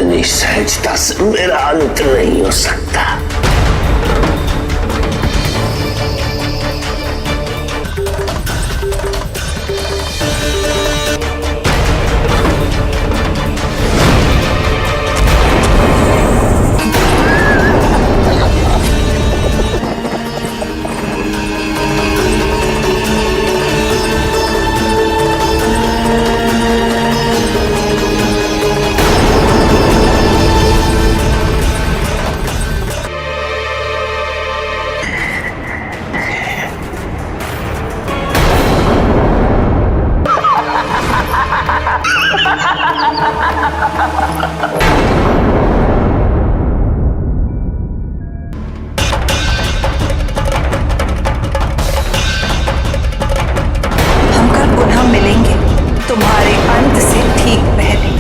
इतनी सहजता से मेरा अंत नहीं हो सकता। तुम्हारे अंत से ठीक पहले।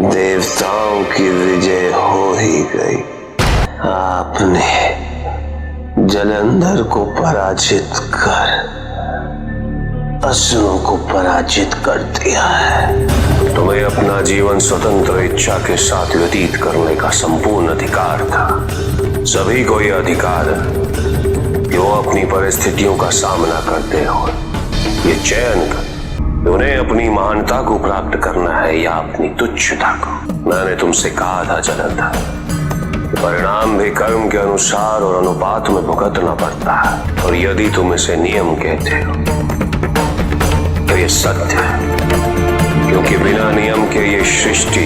देवताओं की विजय हो ही गई। आपने जलंधर को पराजित कर असुरों को पराजित कर दिया है। तुम्हें अपना जीवन स्वतंत्र इच्छा के साथ व्यतीत करने का संपूर्ण अधिकार था। सभी को यह अधिकार है कि वो अपनी परिस्थितियों का सामना करते हो, ये चयन कर उन्हें अपनी महानता को प्राप्त करना है या अपनी तुच्छता को। मैंने तुमसे कहा था जलंधर, परिणाम भी कर्म के अनुसार और अनुपात में भुगतना पड़ता है, और यदि तुम इसे नियम कहते हो तो ये सत्य है, क्योंकि बिना नियम के ये सृष्टि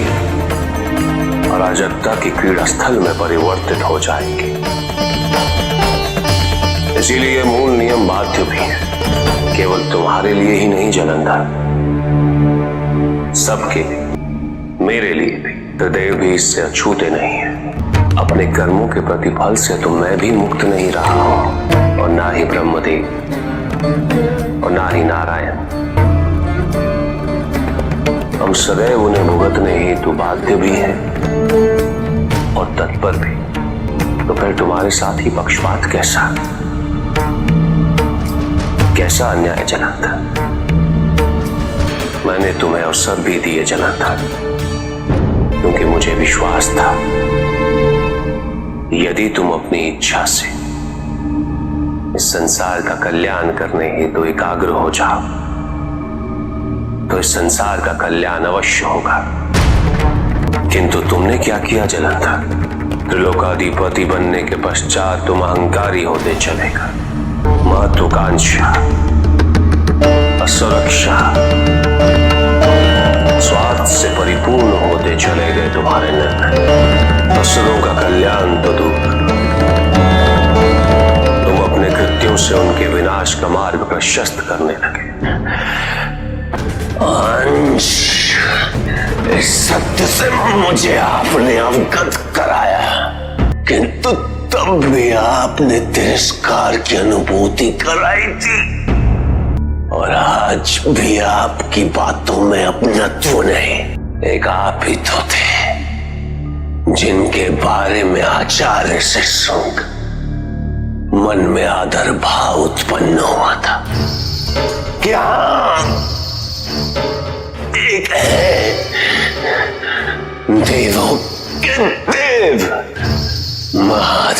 अराजकता की क्रीड़ा स्थल में परिवर्तित हो जाएगी। इसीलिए मूल नियम बाध्य भी है, केवल तुम्हारे लिए ही नहीं जलंधर, सबके लिए, मेरे लिए भी। हृदय भी इससे अछूते नहीं है। अपने कर्मों के प्रतिफल से तो मैं भी मुक्त नहीं रहा हूं, और ना ही ब्रह्मदेव और ना ही नारायण। हम सदैव उन्हें भुगतने हेतु बाध्य भी हैं और तत्पर भी। तो फिर तुम्हारे साथ ही पक्षपात कैसा अन्याय जलंधर। मैंने तुम्हें अवसर भी दिए जलंधर, क्योंकि मुझे विश्वास था यदि तुम अपनी इच्छा से इस संसार का कल्याण करने हेतु एकाग्र हो जाओ तो इस संसार का कल्याण अवश्य होगा। किंतु तुमने क्या किया जलंधर? त्रिलोकाधिपति बनने के पश्चात तुम अहंकारी होते चले गए। महत्वाकांक्षा, असुरक्षा, स्वार्थ से परिपूर्ण होते चले गए तुम्हारे निर्णय। असुरों का कल्याण तो दूर, तुम अपने कृत्यों से उनके विनाश का मार्ग प्रशस्त करने लगे। अंश, इस सत्य से मुझे आपने अवगत कराया, किंतु तब भी आपने तिरस्कार की अनुभूति कराई थी, और आज भी आपकी बातों में अपनत्व नहीं। एक आप ही तो थे जिनके बारे में आचार्य से सुन मन में आदर भाव उत्पन्न हुआ था। क्या एक है देवों के देव, महादेव